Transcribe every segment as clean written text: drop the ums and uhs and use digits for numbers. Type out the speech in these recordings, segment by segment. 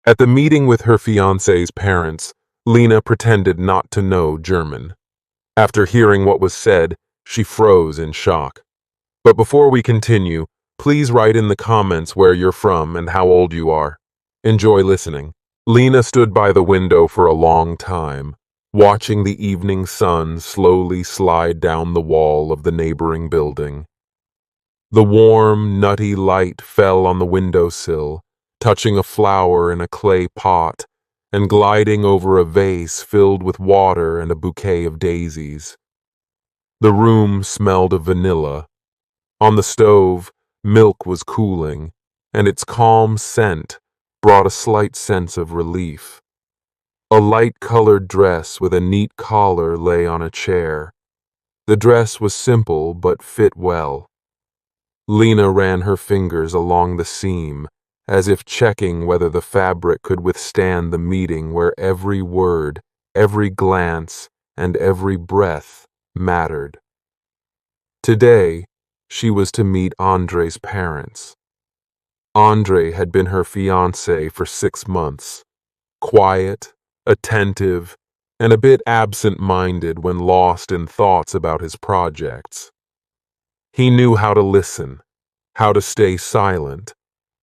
At the meeting with her fiancé's parents, Lena pretended not to know German. After hearing what was said, she froze in shock. But before we continue, please write in the comments where you're from and how old you are. Enjoy listening. Lena stood by the window for a long time, watching the evening sun slowly slide down the wall of the neighboring building. The warm, nutty light fell on the windowsill, touching a flower in a clay pot and gliding over a vase filled with water and a bouquet of daisies. The room smelled of vanilla. On the stove, milk was cooling, and its calm scent brought a slight sense of relief. A light-colored dress with a neat collar lay on a chair. The dress was simple but fit well. Lena ran her fingers along the seam, as if checking whether the fabric could withstand the meeting where every word, every glance, and every breath mattered. Today, she was to meet Andre's parents. Andre had been her fiancé for 6 months, quiet, attentive, and a bit absent-minded when lost in thoughts about his projects. He knew how to listen, how to stay silent,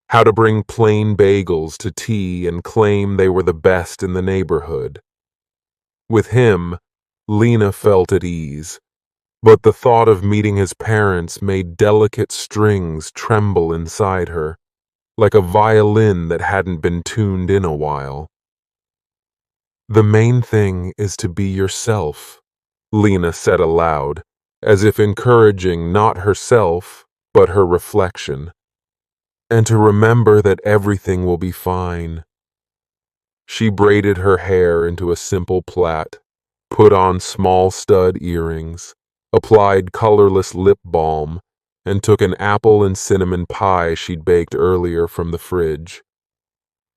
how to bring plain bagels to tea and claim they were the best in the neighborhood. With him, Lena felt at ease, but the thought of meeting his parents made delicate strings tremble inside her, like a violin that hadn't been tuned in a while. "The main thing is to be yourself," Lena said aloud, as if encouraging not herself, but her reflection. "And to remember that everything will be fine." She braided her hair into a simple plait, put on small stud earrings, applied colorless lip balm, and took an apple and cinnamon pie she'd baked earlier from the fridge.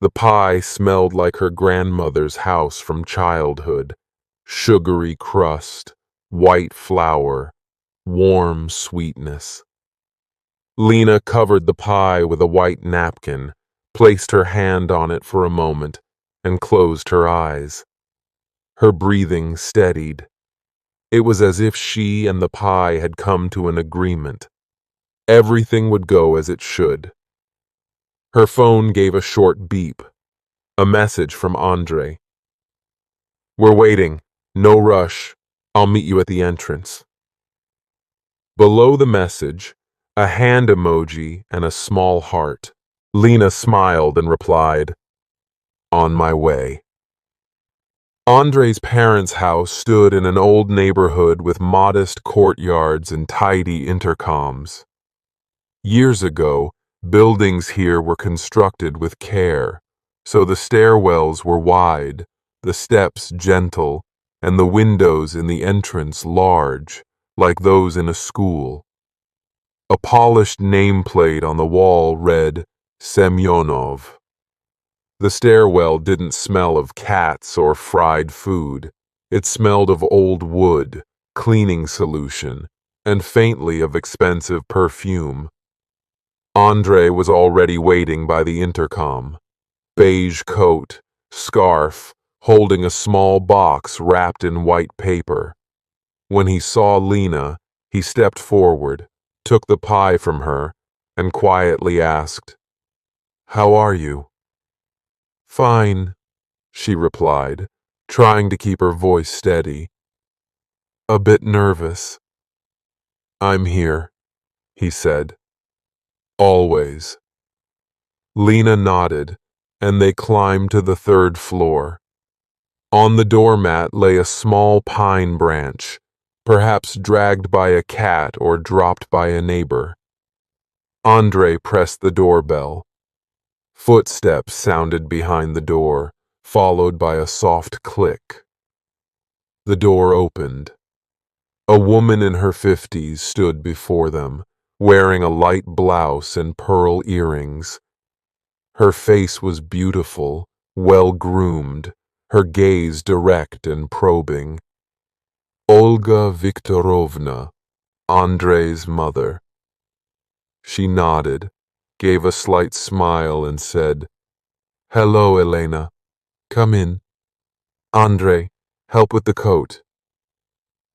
The pie smelled like her grandmother's house from childhood: sugary crust, white flour, warm sweetness. Lena covered the pie with a white napkin, placed her hand on it for a moment, and closed her eyes. Her breathing steadied. It was as if she and the pie had come to an agreement. Everything would go as it should. Her phone gave a short beep. A message from Andre. "We're waiting. No rush. I'll meet you at the entrance." Below the message, a hand emoji and a small heart. Lena smiled and replied, "On my way." Andre's parents' house stood in an old neighborhood with modest courtyards and tidy intercoms. Years ago, buildings here were constructed with care, so the stairwells were wide, the steps gentle, and the windows in the entrance large, like those in a school. A polished nameplate on the wall read, "Semyonov." The stairwell didn't smell of cats or fried food. It smelled of old wood, cleaning solution, and faintly of expensive perfume. Andre was already waiting by the intercom. Beige coat, scarf, holding a small box wrapped in white paper. When he saw Lena, he stepped forward, took the pie from her, and quietly asked, "How are you?" "Fine," she replied, trying to keep her voice steady. "A bit nervous." "I'm here," he said. "Always." Lena nodded, and they climbed to the 3rd floor. On the doormat lay a small pine branch, perhaps dragged by a cat or dropped by a neighbor. Andre pressed the doorbell. Footsteps sounded behind the door, followed by a soft click. The door opened. A woman in her 50s stood before them, wearing a light blouse and pearl earrings. Her face was beautiful, well-groomed, her gaze direct and probing. Olga Viktorovna, Andre's mother. She nodded, gave a slight smile, and said, Hello, Elena. Come in. Andre, help with the coat.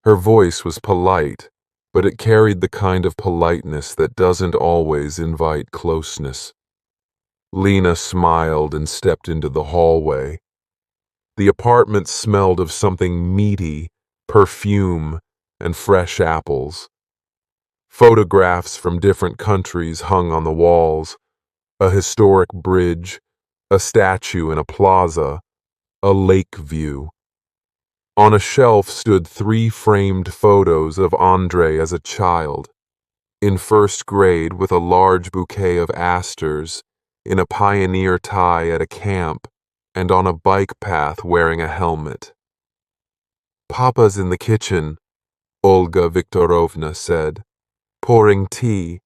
Her voice was polite, but it carried the kind of politeness that doesn't always invite closeness. Lena smiled and stepped into the hallway. The apartment smelled of something meaty, perfume, and fresh apples. Photographs from different countries hung on the walls, a historic bridge, a statue in a plaza, a lake view. On a shelf stood 3 framed photos of Andre as a child, in first grade with a large bouquet of asters, in a pioneer tie at a camp, and on a bike path wearing a helmet. Papa's in the kitchen, Olga Viktorovna said, pouring tea.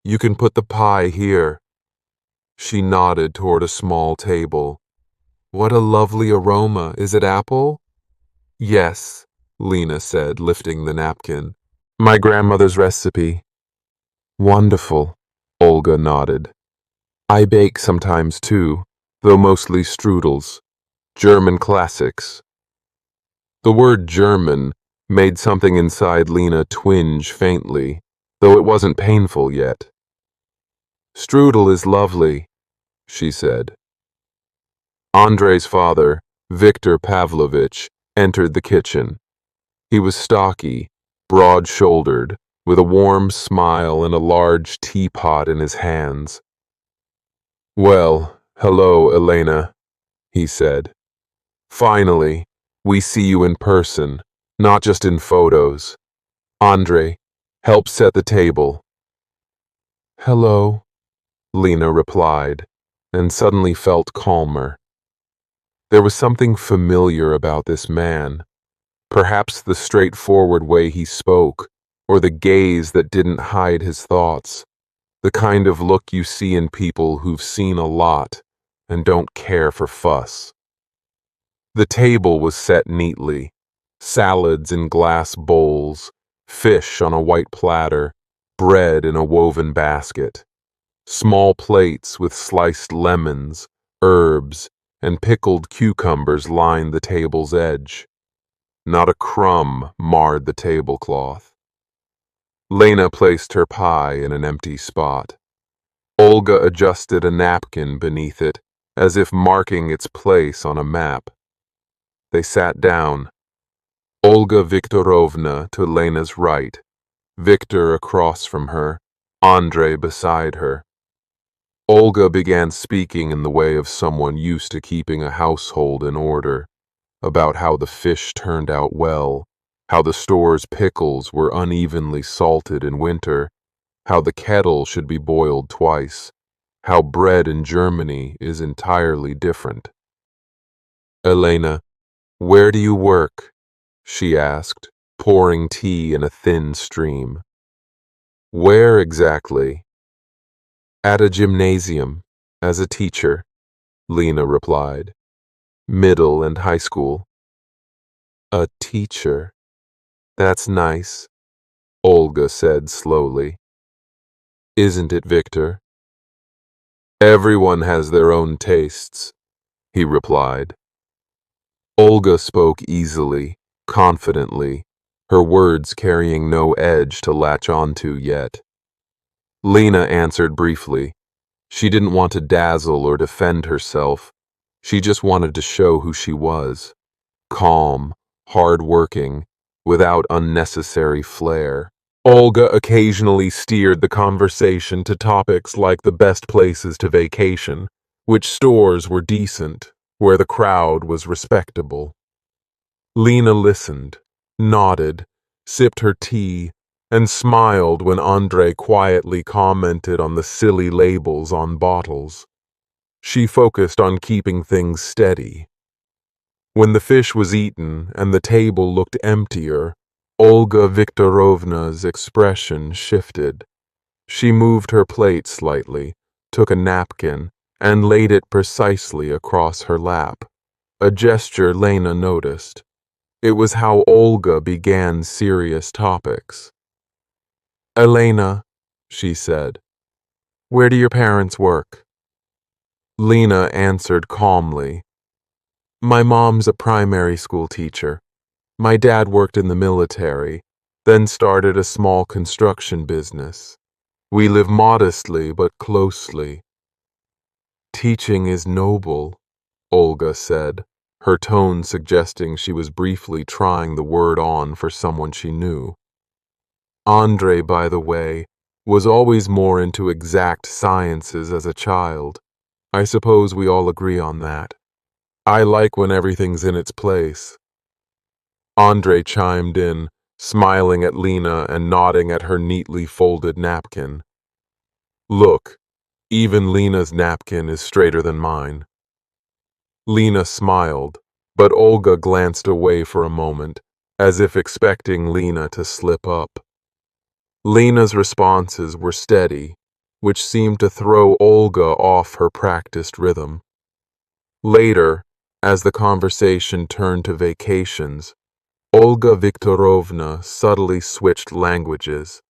You can put the pie here. She nodded toward a small table. What a lovely aroma. Is it apple? Yes, Lena said, lifting the napkin. My grandmother's recipe. Wonderful, Olga nodded. I bake sometimes too, though mostly strudels. German classics. The word German made something inside Lena twinge faintly, though it wasn't painful yet. Strudel is lovely, she said. Andre's father, Viktor Pavlovich, entered the kitchen. He was stocky, broad-shouldered, with a warm smile and a large teapot in his hands. Well, hello, Elena, he said. Finally, we see you in person, not just in photos. Andre, help set the table. Hello, Lena replied, and suddenly felt calmer. There was something familiar about this man, perhaps the straightforward way he spoke, or the gaze that didn't hide his thoughts, the kind of look you see in people who've seen a lot and don't care for fuss. The table was set neatly, salads in glass bowls, fish on a white platter, bread in a woven basket. Small plates with sliced lemons, herbs, and pickled cucumbers lined the table's edge. Not a crumb marred the tablecloth. Lena placed her pie in an empty spot. Olga adjusted a napkin beneath it, as if marking its place on a map. They sat down. Olga Viktorovna to Lena's right, Viktor across from her, Andre beside her. Olga began speaking in the way of someone used to keeping a household in order, about how the fish turned out well, how the store's pickles were unevenly salted in winter, how the kettle should be boiled twice, how bread in Germany is entirely different. Elena, where do you work? She asked, pouring tea in a thin stream. Where exactly? At a gymnasium, as a teacher, Lena replied. Middle and high school. A teacher. That's nice, Olga said slowly. Isn't it, Victor? Everyone has their own tastes, he replied. Olga spoke easily, confidently, her words carrying no edge to latch onto yet. Lena answered briefly. She didn't want to dazzle or defend herself. She just wanted to show who she was. Calm, hard-working, without unnecessary flair. Olga occasionally steered the conversation to topics like the best places to vacation, which stores were decent, where the crowd was respectable. Lena listened, nodded, sipped her tea, and smiled when Andre quietly commented on the silly labels on bottles. She focused on keeping things steady. When the fish was eaten and the table looked emptier, Olga Viktorovna's expression shifted. She moved her plate slightly, took a napkin, and laid it precisely across her lap, a gesture Lena noticed. It was how Olga began serious topics. Elena, she said, where do your parents work? Lena answered calmly. My mom's a primary school teacher. My dad worked in the military, then started a small construction business. We live modestly but closely. Teaching is noble, Olga said, her tone suggesting she was briefly trying the word on for someone she knew. Andre, by the way, was always more into exact sciences as a child. I suppose we all agree on that. I like when everything's in its place. Andre chimed in, smiling at Lena and nodding at her neatly folded napkin. Look, even Lena's napkin is straighter than mine. Lena smiled, but Olga glanced away for a moment, as if expecting Lena to slip up. Lena's responses were steady, which seemed to throw Olga off her practiced rhythm. Later, as the conversation turned to vacations, Olga Viktorovna subtly switched languages.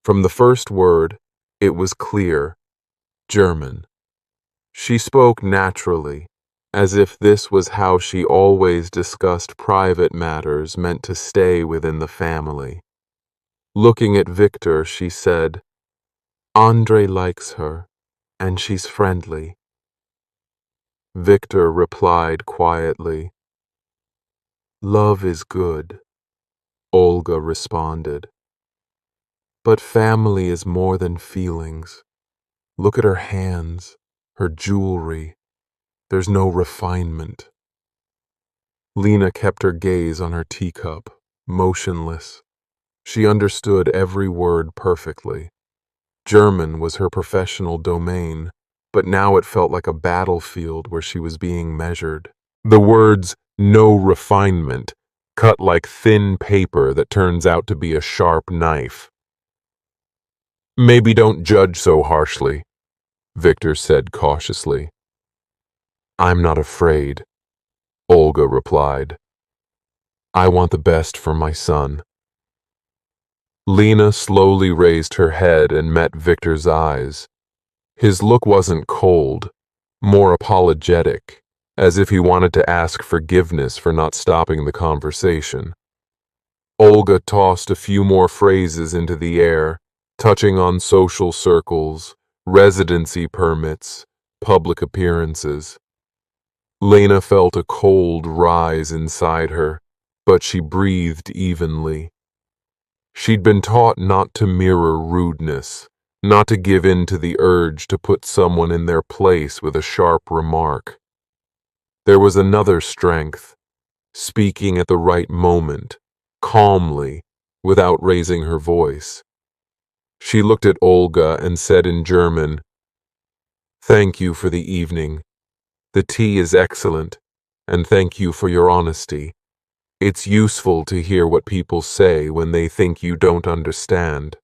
From the first word, it was clear, German. She spoke naturally, as if this was how she always discussed private matters meant to stay within the family. Looking at Victor, she said, Andre likes her, and she's friendly. Victor replied quietly, Love is good, Olga responded. But family is more than feelings. Look at her hands, her jewelry. There's no refinement. Lena kept her gaze on her teacup, motionless. She understood every word perfectly. German was her professional domain, but now it felt like a battlefield where she was being measured. The words, no refinement, cut like thin paper that turns out to be a sharp knife. Maybe don't judge so harshly, Victor said cautiously. I'm not afraid, Olga replied. I want the best for my son. Lena slowly raised her head and met Victor's eyes. His look wasn't cold, more apologetic, as if he wanted to ask forgiveness for not stopping the conversation. Olga tossed a few more phrases into the air, touching on social circles, residency permits, public appearances. Lena felt a cold rise inside her, but she breathed evenly. She'd been taught not to mirror rudeness, not to give in to the urge to put someone in their place with a sharp remark. There was another strength, speaking at the right moment, calmly, without raising her voice. She looked at Olga and said in German, Thank you for the evening. The tea is excellent, and thank you for your honesty. It's useful to hear what people say when they think you don't understand.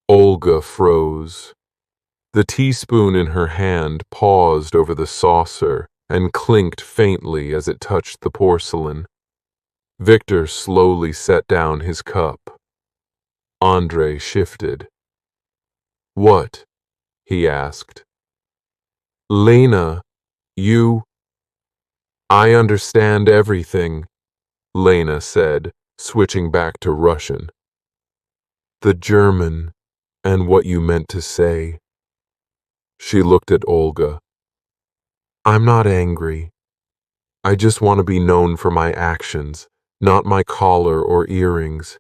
Olga froze. The teaspoon in her hand paused over the saucer and clinked faintly as it touched the porcelain. Victor slowly set down his cup. Andre shifted. What? He asked. Lena, you... I understand everything, Lena said, switching back to Russian. The German, and what you meant to say. She looked at Olga. I'm not angry. I just want to be known for my actions, not my collar or earrings.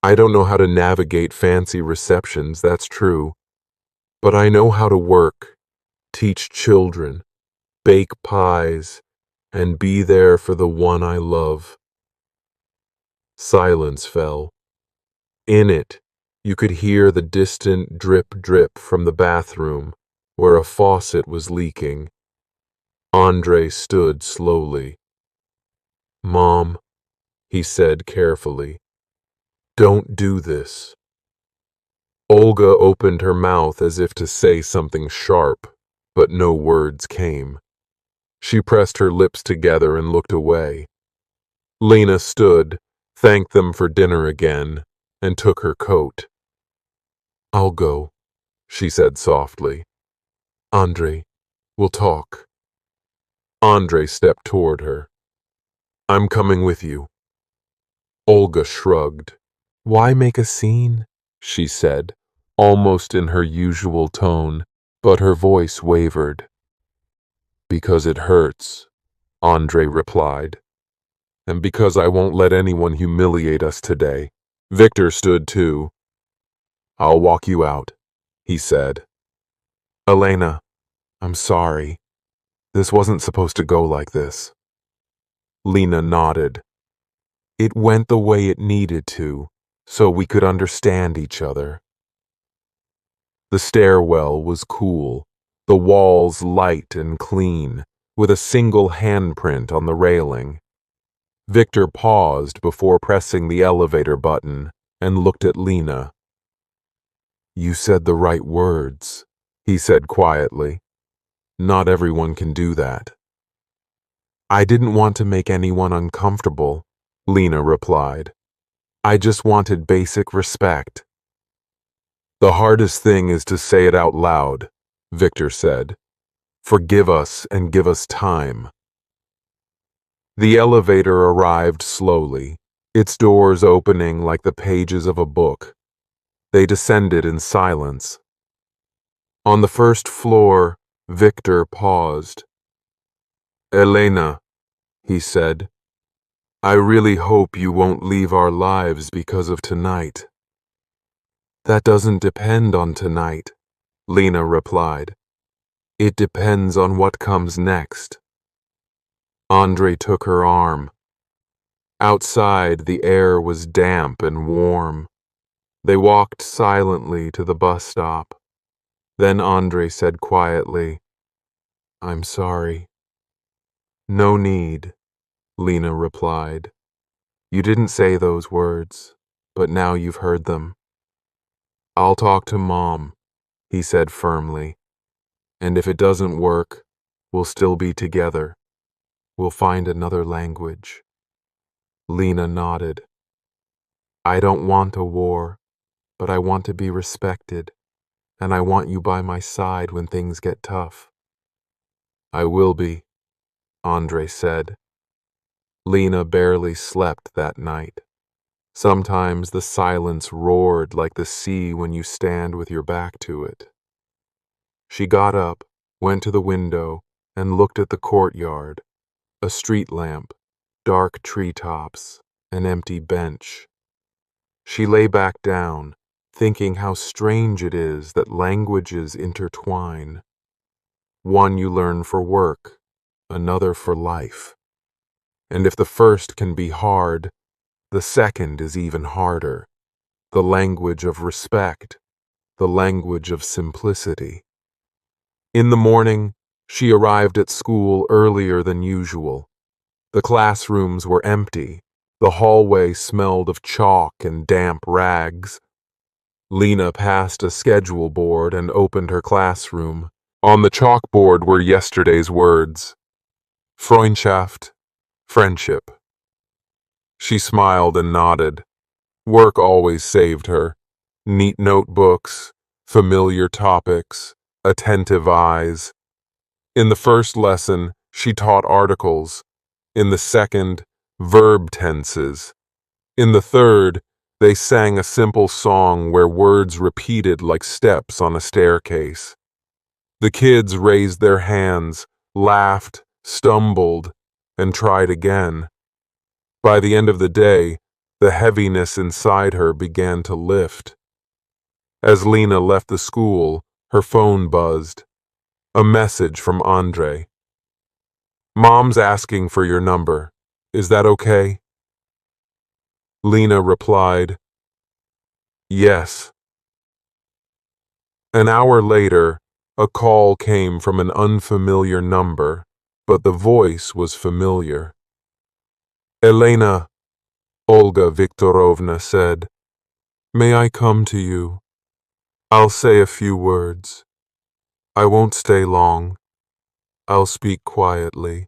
I don't know how to navigate fancy receptions, that's true. But I know how to work, teach children, bake pies, and be there for the one I love. Silence fell. In it, you could hear the distant drip-drip from the bathroom, where a faucet was leaking. Andre stood slowly. Mom, he said carefully, don't do this. Olga opened her mouth as if to say something sharp, but no words came. She pressed her lips together and looked away. Lena stood, thanked them for dinner again, and took her coat. "I'll go," she said softly. "Andre, we'll talk." Andre stepped toward her. "I'm coming with you." Olga shrugged. "Why make a scene?" she said, almost in her usual tone, but her voice wavered. "Because it hurts," Andre replied. "And because I won't let anyone humiliate us today." Victor stood too. "I'll walk you out," he said. "Elena, I'm sorry. This wasn't supposed to go like this." Lena nodded. "It went the way it needed to, so we could understand each other." The stairwell was cool, the walls light and clean, with a single handprint on the railing. Victor paused before pressing the elevator button and looked at Lena. "You said the right words," he said quietly. "Not everyone can do that." "I didn't want to make anyone uncomfortable," Lena replied. "I just wanted basic respect." "The hardest thing is to say it out loud," Victor said. "Forgive us and give us time." The elevator arrived slowly, its doors opening like the pages of a book. They descended in silence. On the first floor, Victor paused. "Elena," he said, "I really hope you won't leave our lives because of tonight." "That doesn't depend on tonight," Lena replied. "It depends on what comes next." Andre took her arm. Outside, the air was damp and warm. They walked silently to the bus stop. Then Andre said quietly, "I'm sorry." "No need," Lena replied. "You didn't say those words, but now you've heard them." "I'll talk to Mom," he said firmly. "And if it doesn't work, we'll still be together. We'll find another language." Lena nodded. "I don't want a war, but I want to be respected, and I want you by my side when things get tough." "I will be," Andre said. Lena barely slept that night. Sometimes the silence roared like the sea when you stand with your back to it. She got up, went to the window, and looked at the courtyard. A street lamp, dark treetops, an empty bench. She lay back down, thinking how strange it is that languages intertwine. One you learn for work, another for life. And if the first can be hard, the second is even harder. The language of respect, the language of simplicity. In the morning, she arrived at school earlier than usual. The classrooms were empty. The hallway smelled of chalk and damp rags. Lena passed a schedule board and opened her classroom. On the chalkboard were yesterday's words. Freundschaft, friendship. She smiled and nodded. Work always saved her. Neat notebooks, familiar topics, attentive eyes. In the first lesson, she taught articles. In the second, verb tenses. In the third, they sang a simple song where words repeated like steps on a staircase. The kids raised their hands, laughed, stumbled, and tried again. By the end of the day, the heaviness inside her began to lift. As Lena left the school, her phone buzzed. A message from Andre. "Mom's asking for your number. Is that okay?" Lena replied, "Yes." An hour later, a call came from an unfamiliar number, but the voice was familiar. "Elena," Olga Viktorovna said, "may I come to you? I'll say a few words. I won't stay long. I'll speak quietly."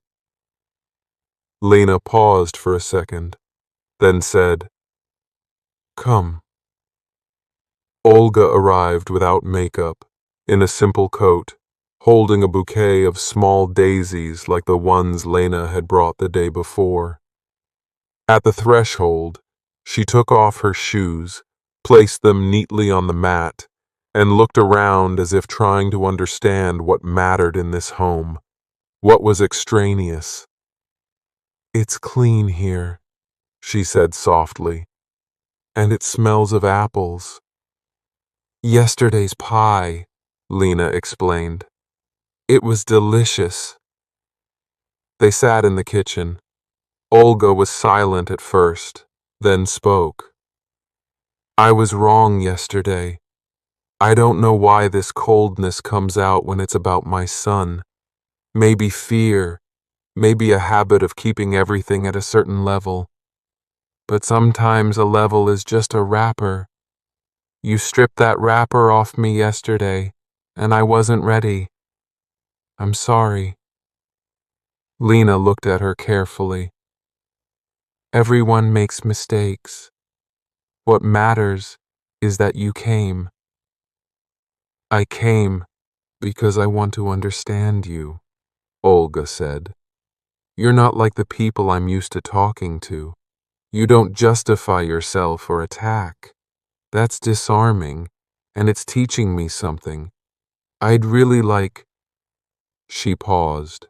Lena paused for a second, then said, "Come." Olga arrived without makeup, in a simple coat, holding a bouquet of small daisies like the ones Lena had brought the day before. At the threshold, she took off her shoes, placed them neatly on the mat, and looked around as if trying to understand what mattered in this home, what was extraneous. "It's clean here," she said softly, "and it smells of apples." "Yesterday's pie," Lena explained. "It was delicious." They sat in the kitchen. Olga was silent at first, then spoke. "I was wrong yesterday. I don't know why this coldness comes out when it's about my son. Maybe fear, maybe a habit of keeping everything at a certain level. But sometimes a level is just a wrapper. You stripped that wrapper off me yesterday, and I wasn't ready. I'm sorry." Lena looked at her carefully. "Everyone makes mistakes. What matters is that you came." "I came because I want to understand you," Olga said. "You're not like the people I'm used to talking to. You don't justify yourself or attack. That's disarming, and it's teaching me something. I'd really like—" She paused.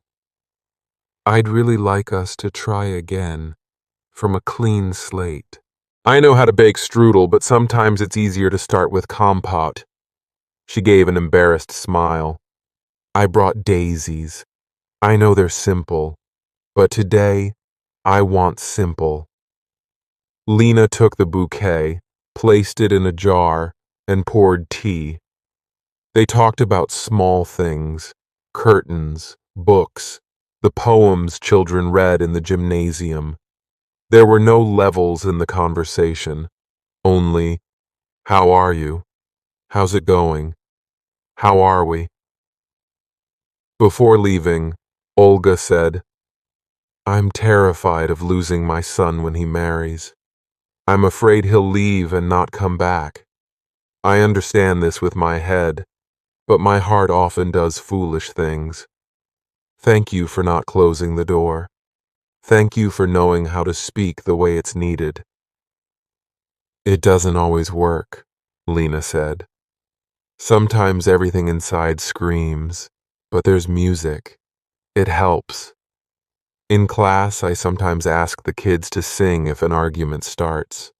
"I'd really like us to try again, from a clean slate." "I know how to bake strudel, but sometimes it's easier to start with compote." She gave an embarrassed smile. "I brought daisies. I know they're simple, but today I want simple." Lena took the bouquet, placed it in a jar, and poured tea. They talked about small things, curtains, books, the poems children read in the gymnasium. There were no levels in the conversation, only, "How are you? How's it going? How are we?" Before leaving, Olga said, "I'm terrified of losing my son when he marries. I'm afraid he'll leave and not come back. I understand this with my head, but my heart often does foolish things. Thank you for not closing the door. Thank you for knowing how to speak the way it's needed." "It doesn't always work," Lena said. "Sometimes everything inside screams, but there's music. It helps. In class, I sometimes ask the kids to sing if an argument starts.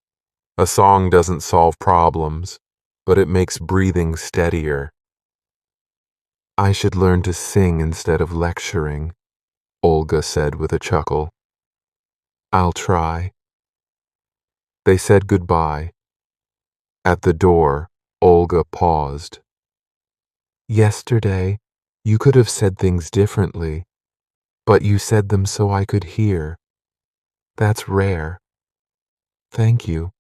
A song doesn't solve problems, but it makes breathing steadier." "I should learn to sing instead of lecturing," Olga said with a chuckle. "I'll try." They said goodbye. At the door, Olga paused. "Yesterday, you could have said things differently, but you said them so I could hear. That's rare. Thank you."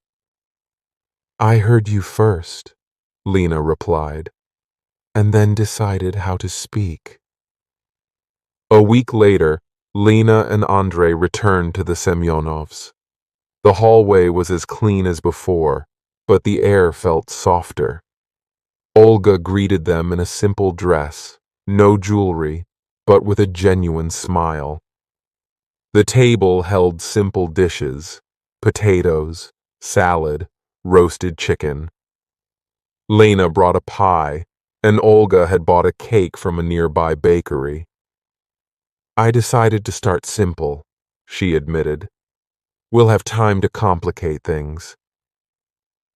"I heard you first," Lena replied, "and then decided how to speak." A week later, Lena and Andrei returned to the Semyonovs. The hallway was as clean as before, but the air felt softer. Olga greeted them in a simple dress, no jewelry, but with a genuine smile. The table held simple dishes: potatoes, salad, roasted chicken. Lena brought a pie, and Olga had bought a cake from a nearby bakery. "I decided to start simple," she admitted. "We'll have time to complicate things."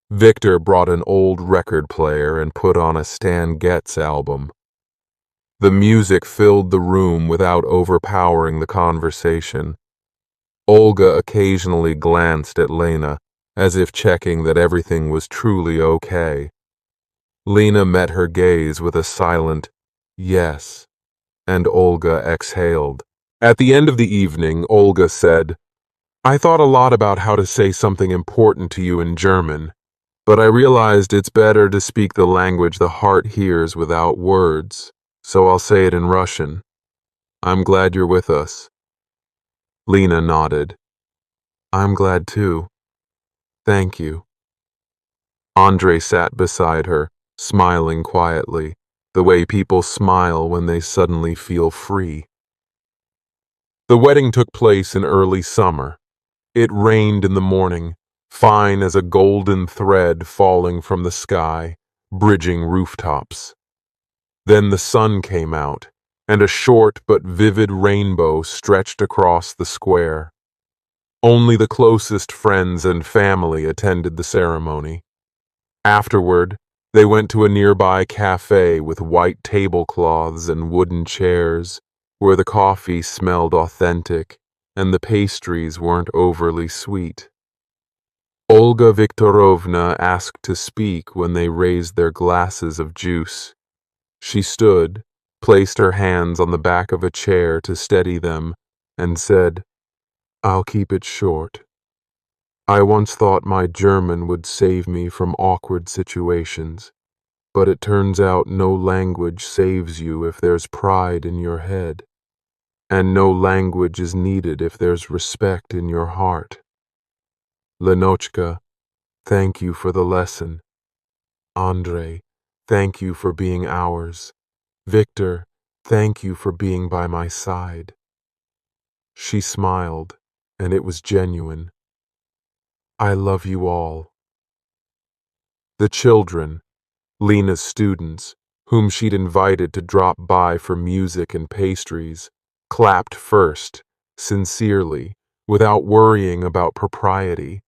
Victor brought an old record player and put on a Stan Getz album. The music filled the room without overpowering the conversation. Olga occasionally glanced at Lena, as if checking that everything was truly okay. Lena met her gaze with a silent "yes," and Olga exhaled. At the end of the evening, Olga said, "I thought a lot about how to say something important to you in German, but I realized it's better to speak the language the heart hears without words, so I'll say it in Russian. I'm glad you're with us." Lena nodded. "I'm glad too. Thank you." Andre sat beside her, smiling quietly, the way people smile when they suddenly feel free. The wedding took place in early summer. It rained in the morning, fine as a golden thread falling from the sky, bridging rooftops. Then the sun came out, and a short but vivid rainbow stretched across the square. Only the closest friends and family attended the ceremony. Afterward, they went to a nearby cafe with white tablecloths and wooden chairs, where the coffee smelled authentic and the pastries weren't overly sweet. Olga Viktorovna asked to speak when they raised their glasses of juice. She stood, placed her hands on the back of a chair to steady them, and said, "I'll keep it short. I once thought my German would save me from awkward situations, but it turns out no language saves you if there's pride in your head, and no language is needed if there's respect in your heart. Lenochka, thank you for the lesson. Andre, thank you for being ours. Victor, thank you for being by my side." She smiled, and it was genuine. "I love you all." The children, Lena's students, whom she'd invited to drop by for music and pastries, clapped first, sincerely, without worrying about propriety.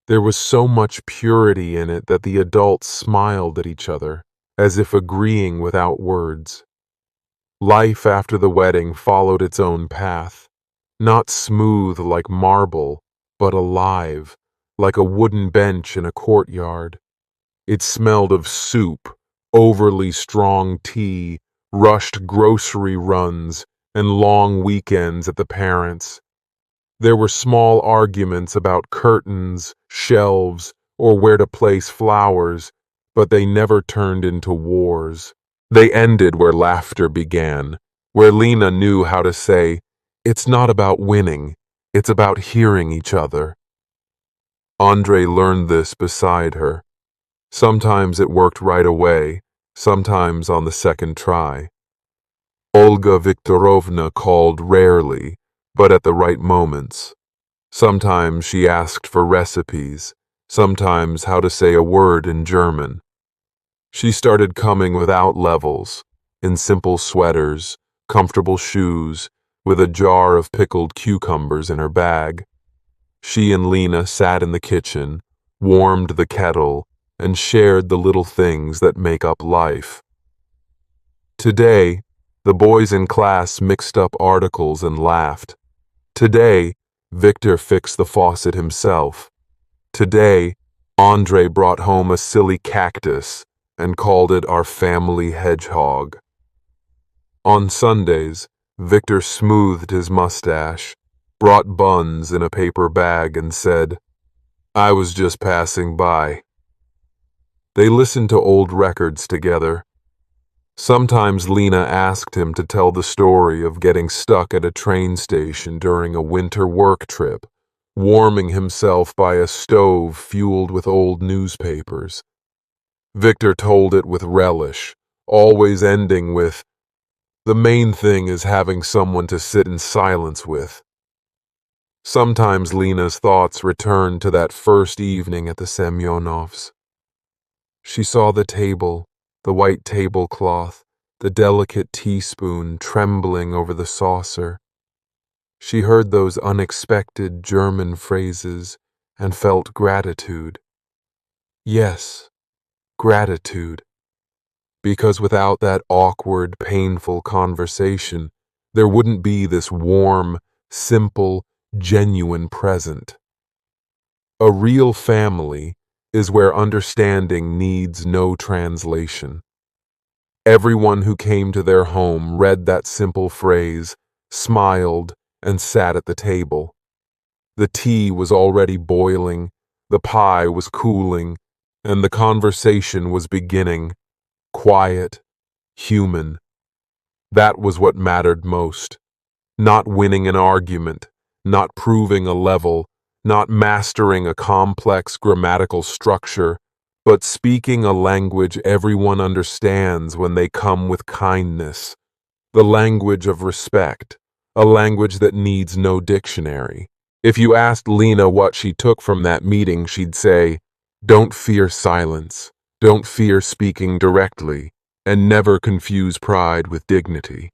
There was so much purity in it that the adults smiled at each other, as if agreeing without words. Life after the wedding followed its own path, not smooth like marble, but alive, like a wooden bench in a courtyard. It smelled of soup, overly strong tea, rushed grocery runs, and long weekends at the parents'. There were small arguments about curtains, shelves, or where to place flowers, but they never turned into wars. They ended where laughter began, where Lena knew how to say, "It's not about winning, it's about hearing each other." Andre learned this beside her. Sometimes it worked right away, sometimes on the second try. Olga Viktorovna called rarely, but at the right moments. Sometimes she asked for recipes, sometimes how to say a word in German. She started coming without levels, in simple sweaters, comfortable shoes, with a jar of pickled cucumbers in her bag. She and Lena sat in the kitchen, warmed the kettle, and shared the little things that make up life. Today, the boys in class mixed up articles and laughed. Today, Victor fixed the faucet himself. Today, Andre brought home a silly cactus and called it our family hedgehog. On Sundays, Victor smoothed his mustache, brought buns in a paper bag, and said, "I was just passing by." They listened to old records together. Sometimes Lena asked him to tell the story of getting stuck at a train station during a winter work trip, warming himself by a stove fueled with old newspapers. Victor told it with relish, always ending with, "The main thing is having someone to sit in silence with." Sometimes Lena's thoughts returned to that first evening at the Semyonovs'. She saw the table, the white tablecloth, the delicate teaspoon trembling over the saucer. She heard those unexpected German phrases and felt gratitude. Yes, gratitude. Because without that awkward, painful conversation, there wouldn't be this warm, simple, genuine present. A real family is where understanding needs no translation. Everyone who came to their home read that simple phrase, smiled, and sat at the table. The tea was already boiling, the pie was cooling, and the conversation was beginning, quiet, human. That was what mattered most. Not winning an argument, not proving a level, not mastering a complex grammatical structure, but speaking a language everyone understands when they come with kindness, the language of respect, a language that needs no dictionary. If you asked Lena what she took from that meeting, she'd say, "Don't fear silence, don't fear speaking directly, and never confuse pride with dignity."